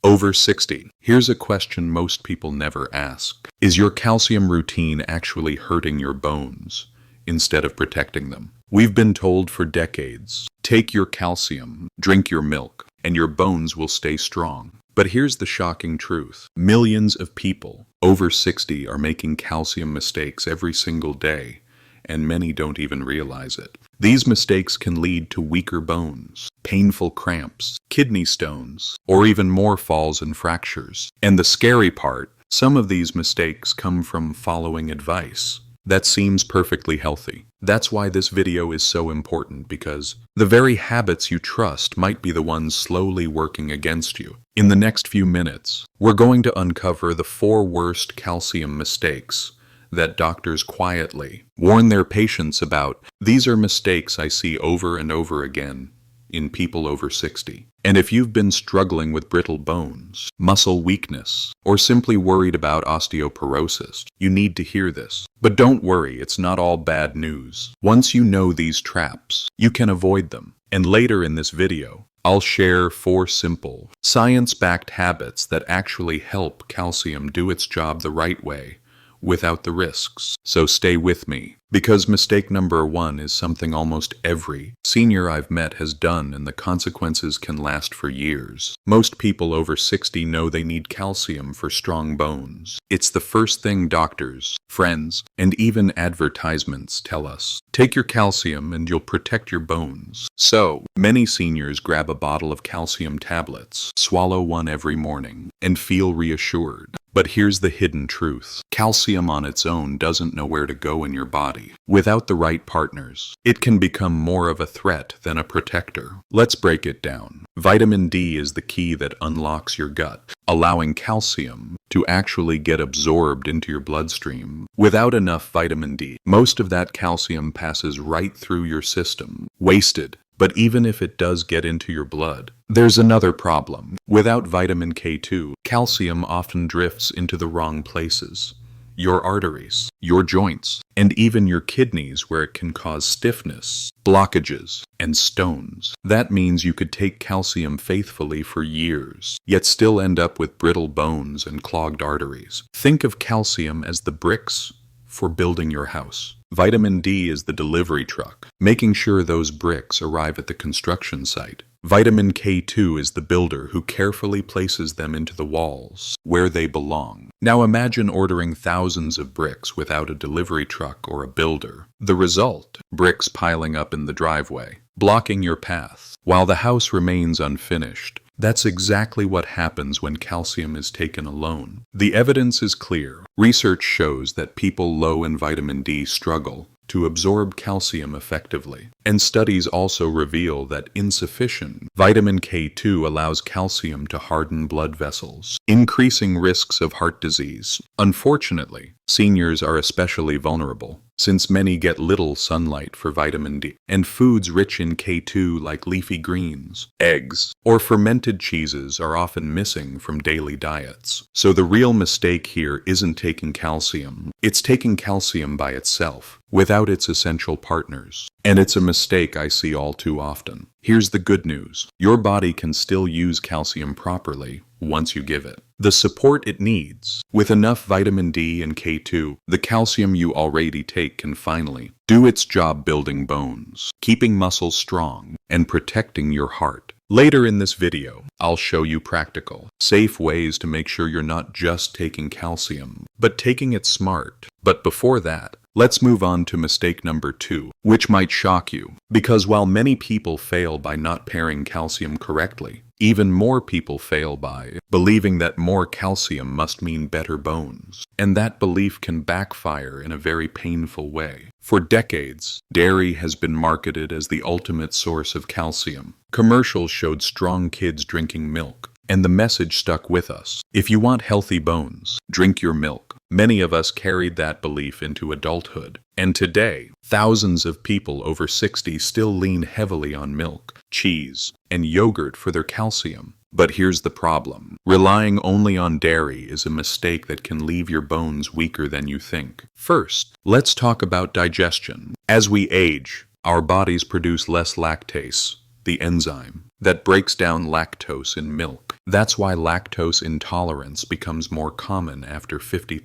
Over 60. Here's a question most people never ask. Is your calcium routine actually hurting your bones instead of protecting them? We've been told for decades, take your calcium, drink your milk, and your bones will stay strong. But here's the shocking truth. Millions of people over 60 are making calcium mistakes every single day, and many don't even realize it. These mistakes can lead to weaker bones, painful cramps, kidney stones, or even more falls and fractures. And the scary part, some of these mistakes come from following advice that seems perfectly healthy. That's why this video is so important, because the very habits you trust might be the ones slowly working against you. In the next few minutes, we're going to uncover the 4 worst calcium mistakes that doctors quietly warn their patients about. These are mistakes I see over and over again in people over 60. And if you've been struggling with brittle bones, muscle weakness, or simply worried about osteoporosis, you need to hear this. But don't worry, it's not all bad news. Once you know these traps, you can avoid them. And later in this video, I'll share 4 simple, science-backed habits that actually help calcium do its job the right way, without the risks. So stay with me, because mistake number 1 is something almost every senior I've met has done, and the consequences can last for years. Most people over 60 know they need calcium for strong bones. It's the first thing doctors, friends, and even advertisements tell us. Take your calcium and you'll protect your bones. So, many seniors grab a bottle of calcium tablets, swallow one every morning, and feel reassured. But here's the hidden truth. Calcium on its own doesn't know where to go in your body. Without the right partners, it can become more of a threat than a protector. Let's break it down. Vitamin D is the key that unlocks your gut, allowing calcium to actually get absorbed into your bloodstream. Without enough vitamin D, most of that calcium passes right through your system, wasted. But even if it does get into your blood, there's another problem. Without vitamin K2, calcium often drifts into the wrong places. Your arteries, your joints, and even your kidneys, where it can cause stiffness, blockages, and stones. That means you could take calcium faithfully for years, yet still end up with brittle bones and clogged arteries. Think of calcium as the bricks for building your house. Vitamin D is the delivery truck, making sure those bricks arrive at the construction site. Vitamin K2 is the builder who carefully places them into the walls, where they belong. Now imagine ordering thousands of bricks without a delivery truck or a builder. The result? Bricks piling up in the driveway, blocking your path, while the house remains unfinished. That's exactly what happens when calcium is taken alone. The evidence is clear. Research shows that people low in vitamin D struggle to absorb calcium effectively. And studies also reveal that insufficient vitamin K2 allows calcium to harden blood vessels, increasing risks of heart disease. Unfortunately, seniors are especially vulnerable, since many get little sunlight for vitamin D, and foods rich in K2 like leafy greens, eggs, or fermented cheeses are often missing from daily diets. So the real mistake here isn't taking calcium, it's taking calcium by itself, without its essential partners. And it's a mistake I see all too often. Here's the good news. Your body can still use calcium properly once you give it the support it needs. With enough vitamin D and K2, the calcium you already take can finally do its job building bones, keeping muscles strong, and protecting your heart. Later in this video, I'll show you practical, safe ways to make sure you're not just taking calcium, but taking it smart. But before that, let's move on to mistake number 2, which might shock you, because while many people fail by not pairing calcium correctly, even more people fail by believing that more calcium must mean better bones. And that belief can backfire in a very painful way. For decades, dairy has been marketed as the ultimate source of calcium. Commercials showed strong kids drinking milk, and the message stuck with us. If you want healthy bones, drink your milk. Many of us carried that belief into adulthood. And today, thousands of people over 60 still lean heavily on milk, cheese, and yogurt for their calcium. But here's the problem. Relying only on dairy is a mistake that can leave your bones weaker than you think. First, let's talk about digestion. As we age, our bodies produce less lactase, the enzyme that breaks down lactose in milk. That's why lactose intolerance becomes more common after 50.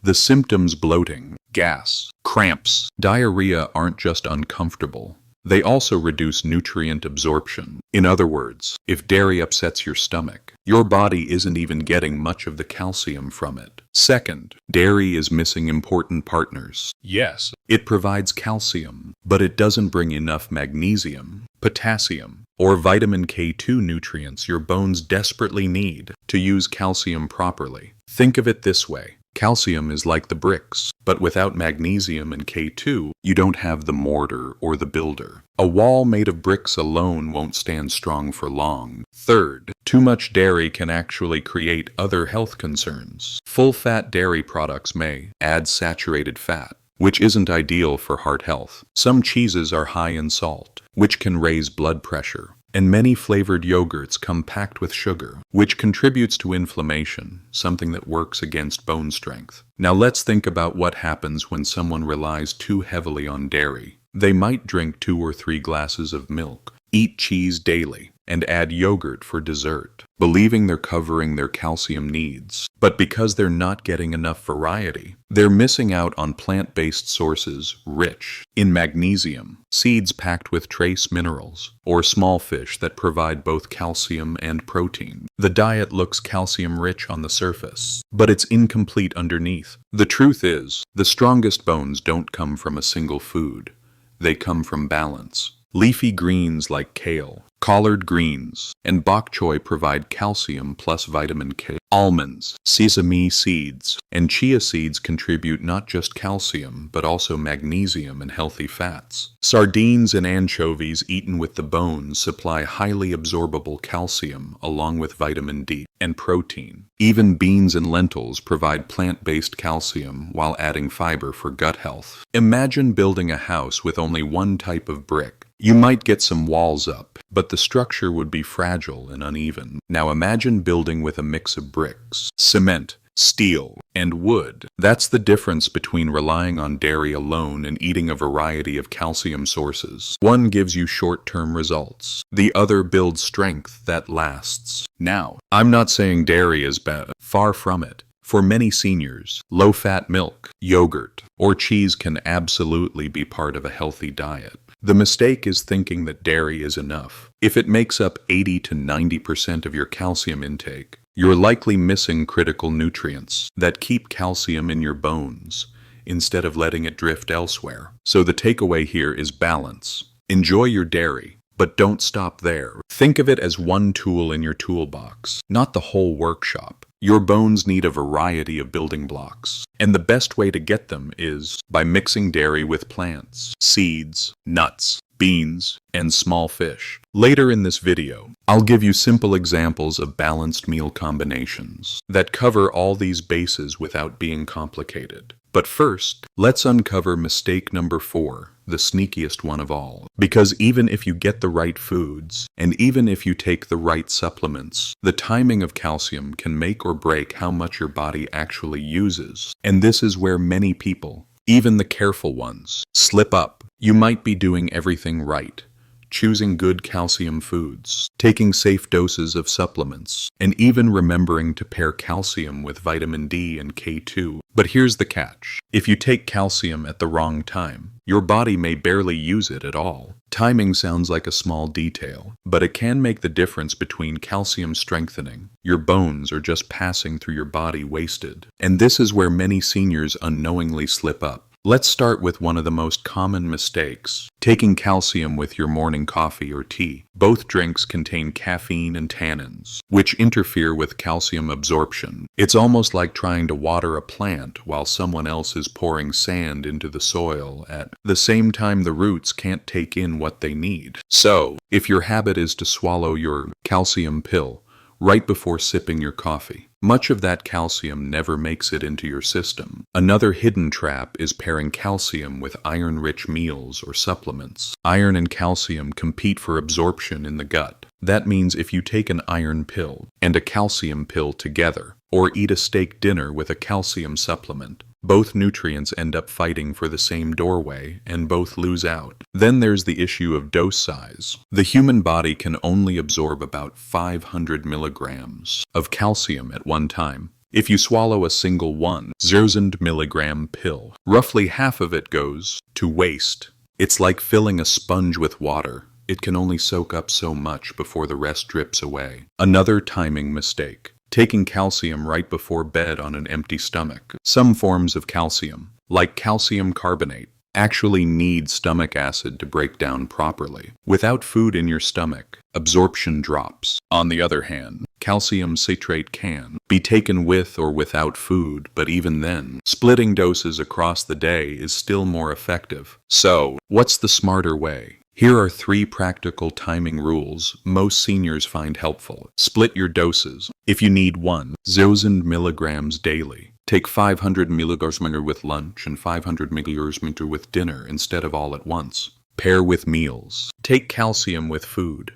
The symptoms: bloating, gas, cramps, diarrhea aren't just uncomfortable. They also reduce nutrient absorption. In other words, if dairy upsets your stomach, your body isn't even getting much of the calcium from it. Second, dairy is missing important partners. Yes, it provides calcium, but it doesn't bring enough magnesium, potassium, or vitamin K2 nutrients your bones desperately need to use calcium properly. Think of it this way. Calcium is like the bricks, but without magnesium and K2, you don't have the mortar or the builder. A wall made of bricks alone won't stand strong for long. Third, too much dairy can actually create other health concerns. Full-fat dairy products may add saturated fat, which isn't ideal for heart health. Some cheeses are high in salt, which can raise blood pressure. And many flavored yogurts come packed with sugar, which contributes to inflammation, something that works against bone strength. Now let's think about what happens when someone relies too heavily on dairy. They might drink 2 or 3 glasses of milk, eat cheese daily, and add yogurt for dessert, believing they're covering their calcium needs. But because they're not getting enough variety, they're missing out on plant-based sources rich in magnesium, seeds packed with trace minerals, or small fish that provide both calcium and protein. The diet looks calcium-rich on the surface, but it's incomplete underneath. The truth is, the strongest bones don't come from a single food. They come from balance. Leafy greens like kale, collard greens, and bok choy provide calcium plus vitamin K. Almonds, sesame seeds, and chia seeds contribute not just calcium, but also magnesium and healthy fats. Sardines and anchovies eaten with the bones supply highly absorbable calcium along with vitamin D and protein. Even beans and lentils provide plant-based calcium while adding fiber for gut health. Imagine building a house with only one type of brick. You might get some walls up, but the structure would be fragile and uneven. Now imagine building with a mix of bricks, cement, steel, and wood. That's the difference between relying on dairy alone and eating a variety of calcium sources. One gives you short-term results. The other builds strength that lasts. Now, I'm not saying dairy is bad. Far from it. For many seniors, low-fat milk, yogurt, or cheese can absolutely be part of a healthy diet. The mistake is thinking that dairy is enough. If it makes up 80 to 90% of your calcium intake, you're likely missing critical nutrients that keep calcium in your bones instead of letting it drift elsewhere. So the takeaway here is balance. Enjoy your dairy, but don't stop there. Think of it as one tool in your toolbox, not the whole workshop. Your bones need a variety of building blocks, and the best way to get them is by mixing dairy with plants, seeds, nuts, beans, and small fish. Later in this video, I'll give you simple examples of balanced meal combinations that cover all these bases without being complicated. But first, let's uncover mistake number 4, the sneakiest one of all. Because even if you get the right foods, and even if you take the right supplements, the timing of calcium can make or break how much your body actually uses. And this is where many people, even the careful ones, slip up. You might be doing everything right, choosing good calcium foods, taking safe doses of supplements, and even remembering to pair calcium with vitamin D and K2. But here's the catch. If you take calcium at the wrong time, your body may barely use it at all. Timing sounds like a small detail, but it can make the difference between calcium strengthening your bones or just passing through your body wasted. And this is where many seniors unknowingly slip up. Let's start with one of the most common mistakes, taking calcium with your morning coffee or tea. Both drinks contain caffeine and tannins, which interfere with calcium absorption. It's almost like trying to water a plant while someone else is pouring sand into the soil at the same time the roots can't take in what they need. So, if your habit is to swallow your calcium pill right before sipping your coffee, much of that calcium never makes it into your system. Another hidden trap is pairing calcium with iron-rich meals or supplements. Iron and calcium compete for absorption in the gut. That means if you take an iron pill and a calcium pill together, or eat a steak dinner with a calcium supplement, Both nutrients end up fighting for the same doorway, and both lose out. Then there's the issue of dose size. The human body can only absorb about 500 milligrams of calcium at one time. If you swallow a single 1,000 milligram pill, roughly half of it goes to waste. It's like filling a sponge with water. It can only soak up so much before the rest drips away. Another timing mistake: taking calcium right before bed on an empty stomach. Some forms of calcium, like calcium carbonate, actually need stomach acid to break down properly. Without food in your stomach, absorption drops. On the other hand, calcium citrate can be taken with or without food, but even then, splitting doses across the day is still more effective. So, what's the smarter way? Here are 3 practical timing rules most seniors find helpful. Split your doses. If you need 1,000 milligrams daily, take 500 milligrams with lunch and 500 milligrams with dinner instead of all at once. Pair with meals. Take calcium with food,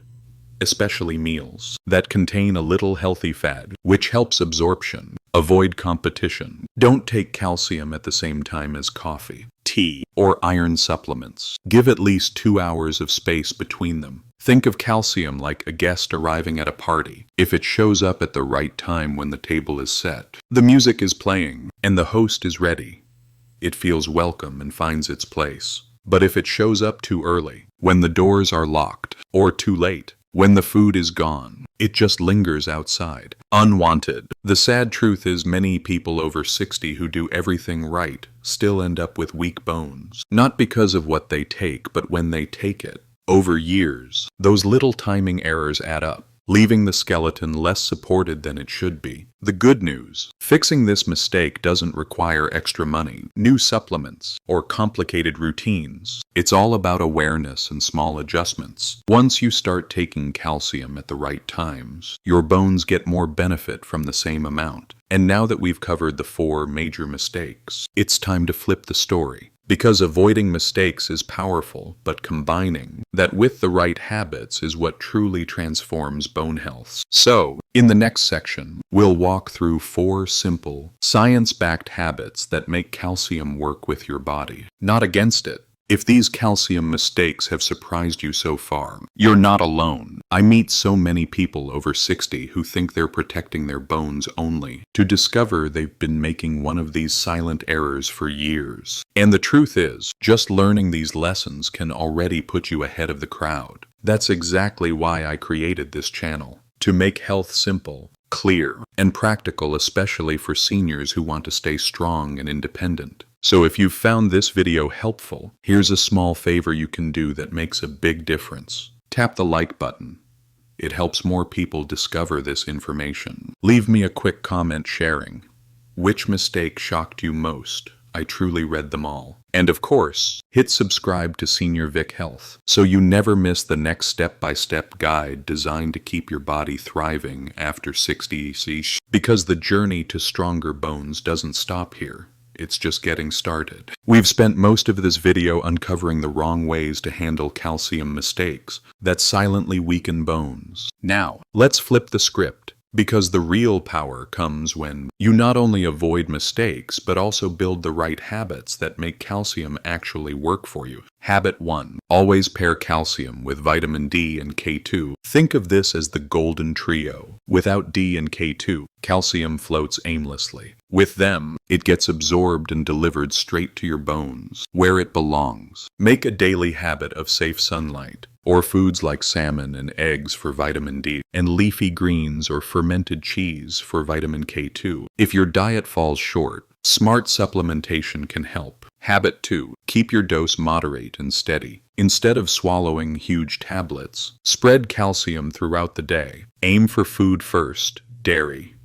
especially meals that contain a little healthy fat, which helps absorption. Avoid competition. Don't take calcium at the same time as coffee, tea, or iron supplements. Give at least 2 hours of space between them. Think of calcium like a guest arriving at a party. If it shows up at the right time when the table is set, the music is playing, and the host is ready, it feels welcome and finds its place. But if it shows up too early, when the doors are locked, or too late, when the food is gone, it just lingers outside, unwanted. The sad truth is many people over 60 who do everything right still end up with weak bones. Not because of what they take, but when they take it. Over years, those little timing errors add up, leaving the skeleton less supported than it should be. The good news: fixing this mistake doesn't require extra money, new supplements, or complicated routines. It's all about awareness and small adjustments. Once you start taking calcium at the right times, your bones get more benefit from the same amount. And now that we've covered the 4 major mistakes, it's time to flip the story. Because avoiding mistakes is powerful, but combining that with the right habits is what truly transforms bone health. So, in the next section, we'll walk through 4 simple, science-backed habits that make calcium work with your body, not against it. If these calcium mistakes have surprised you so far, you're not alone. I meet so many people over 60 who think they're protecting their bones only to discover they've been making one of these silent errors for years. And the truth is, just learning these lessons can already put you ahead of the crowd. That's exactly why I created this channel, to make health simple, clear, and practical, especially for seniors who want to stay strong and independent. So if you've found this video helpful, here's a small favor you can do that makes a big difference. Tap the like button. It helps more people discover this information. Leave me a quick comment sharing which mistake shocked you most. I truly read them all. And of course, hit subscribe to Senior Vic Health so you never miss the next step-by-step guide designed to keep your body thriving after 60. Because the journey to stronger bones doesn't stop here. It's just getting started. We've spent most of this video uncovering the wrong ways to handle calcium mistakes that silently weaken bones. Now, let's flip the script, because the real power comes when you not only avoid mistakes, but also build the right habits that make calcium actually work for you. Habit 1. Always pair calcium with vitamin D and K2. Think of this as the golden trio. Without D and K2, calcium floats aimlessly. With them, it gets absorbed and delivered straight to your bones, where it belongs. Make a daily habit of safe sunlight, or foods like salmon and eggs for vitamin D, and leafy greens or fermented cheese for vitamin K2. If your diet falls short, smart supplementation can help. Habit 2. Keep your dose moderate and steady. Instead of swallowing huge tablets, spread calcium throughout the day. Aim for food first, dairy,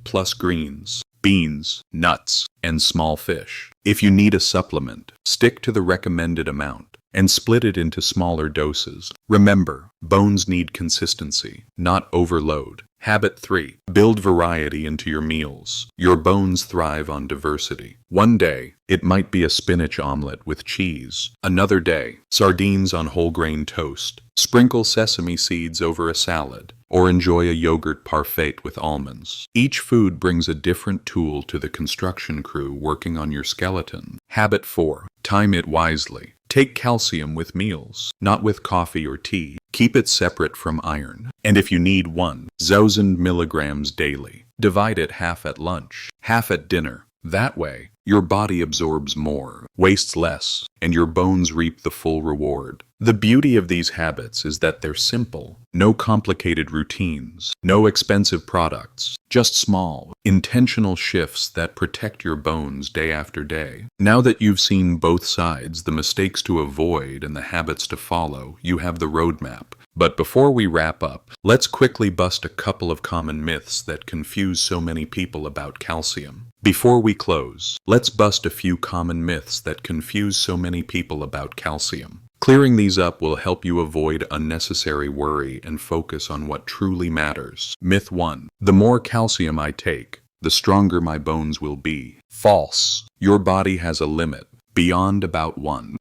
plus greens, beans, nuts, and small fish. If you need a supplement, stick to the recommended amount and split it into smaller doses. Remember, bones need consistency, not overload. Habit 3. Build variety into your meals. Your bones thrive on diversity. One day, it might be a spinach omelet with cheese. Another day, sardines on whole grain toast. Sprinkle sesame seeds over a salad, or enjoy a yogurt parfait with almonds. Each food brings a different tool to the construction crew working on your skeleton. Habit 4. Time it wisely. Take calcium with meals, not with coffee or tea. Keep it separate from iron. And if you need 1,000 milligrams daily, divide it half at lunch, half at dinner. That way, your body absorbs more, wastes less, and your bones reap the full reward. The beauty of these habits is that they're simple. No complicated routines, no expensive products, just small, intentional shifts that protect your bones day after day. Now that you've seen both sides, the mistakes to avoid and the habits to follow, you have the roadmap. But before we wrap up, let's quickly bust a couple of common myths that confuse so many people about calcium. Before we close, let's bust a few common myths that confuse so many people about calcium. Clearing these up will help you avoid unnecessary worry and focus on what truly matters. Myth 1. The more calcium I take, the stronger my bones will be. False. Your body has a limit. Beyond about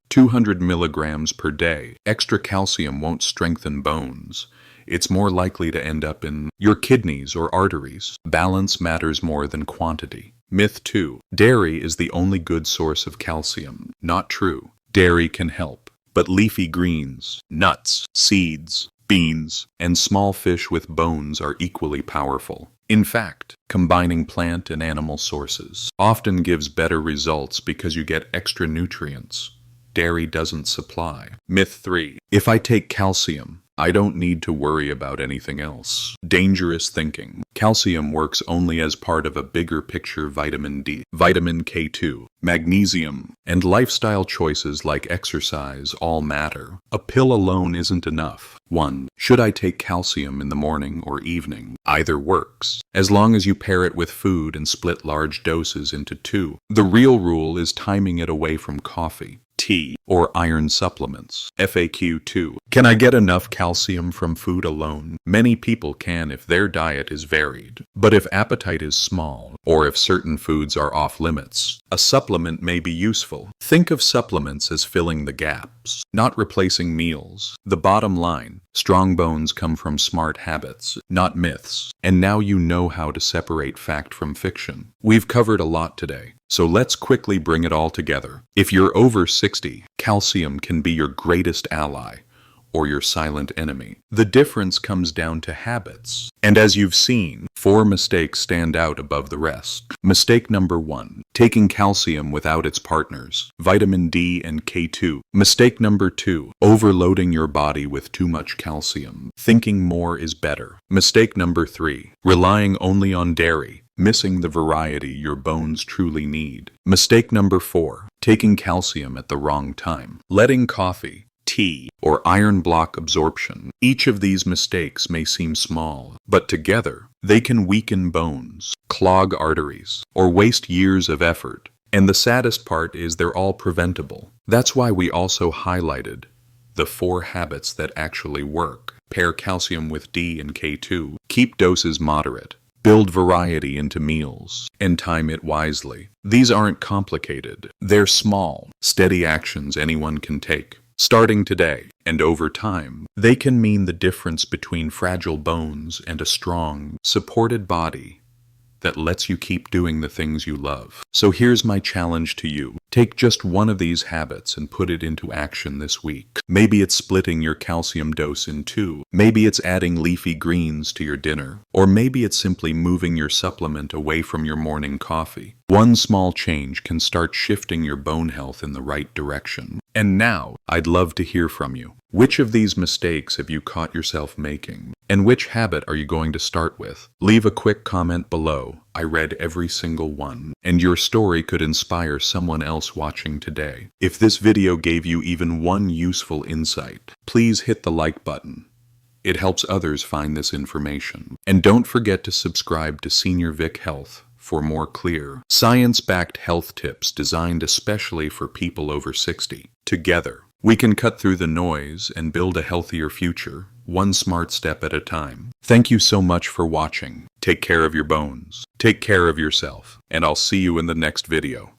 200 milligrams per day, extra calcium won't strengthen bones. It's more likely to end up in your kidneys or arteries. Balance matters more than quantity. Myth 2. Dairy is the only good source of calcium. Not true. Dairy can help, but leafy greens, nuts, seeds, beans, and small fish with bones are equally powerful. In fact, combining plant and animal sources often gives better results because you get extra nutrients dairy doesn't supply. Myth 3. If I take calcium, I don't need to worry about anything else. Dangerous thinking. Calcium works only as part of a bigger picture: vitamin D, vitamin K2, magnesium, and lifestyle choices like exercise all matter. A pill alone isn't enough. 1. Should I take calcium in the morning or evening? Either works, as long as you pair it with food and split large doses into 2. The real rule is timing it away from coffee, tea, or iron supplements. FAQ 2. Can I get enough calcium from food alone? Many people can if their diet is varied. But if appetite is small, or if certain foods are off limits, a supplement may be useful. Think of supplements as filling the gaps, not replacing meals. The bottom line: strong bones come from smart habits, not myths. And now you know how to separate fact from fiction. We've covered a lot today, so let's quickly bring it all together. If you're over 60, calcium can be your greatest ally, or your silent enemy. The difference comes down to habits. And as you've seen, 4 mistakes stand out above the rest. Mistake number 1. Taking calcium without its partners, vitamin D and K2. Mistake number 2. Overloading your body with too much calcium, thinking more is better. Mistake number 3. Relying only on dairy, missing the variety your bones truly need. Mistake number 4. Taking calcium at the wrong time, letting coffee, tea, or iron block absorption. Each of these mistakes may seem small, but together they can weaken bones, clog arteries, or waste years of effort. And the saddest part is they're all preventable. That's why we also highlighted the 4 habits that actually work. Pair calcium with D and K2. Keep doses moderate. Build variety into meals, and time it wisely. These aren't complicated. They're small, steady actions anyone can take. Starting today, and over time, they can mean the difference between fragile bones and a strong, supported body that lets you keep doing the things you love. So here's my challenge to you. Take just one of these habits and put it into action this week. Maybe it's splitting your calcium dose in 2. Maybe it's adding leafy greens to your dinner. Or maybe it's simply moving your supplement away from your morning coffee. One small change can start shifting your bone health in the right direction. And now, I'd love to hear from you. Which of these mistakes have you caught yourself making? And which habit are you going to start with? Leave a quick comment below. I read every single one, and your story could inspire someone else watching today. If this video gave you even one useful insight, please hit the like button. It helps others find this information. And don't forget to subscribe to Senior Vic Health for more clear, science-backed health tips designed especially for people over 60. Together, we can cut through the noise and build a healthier future, one smart step at a time. Thank you so much for watching. Take care of your bones, take care of yourself, and I'll see you in the next video.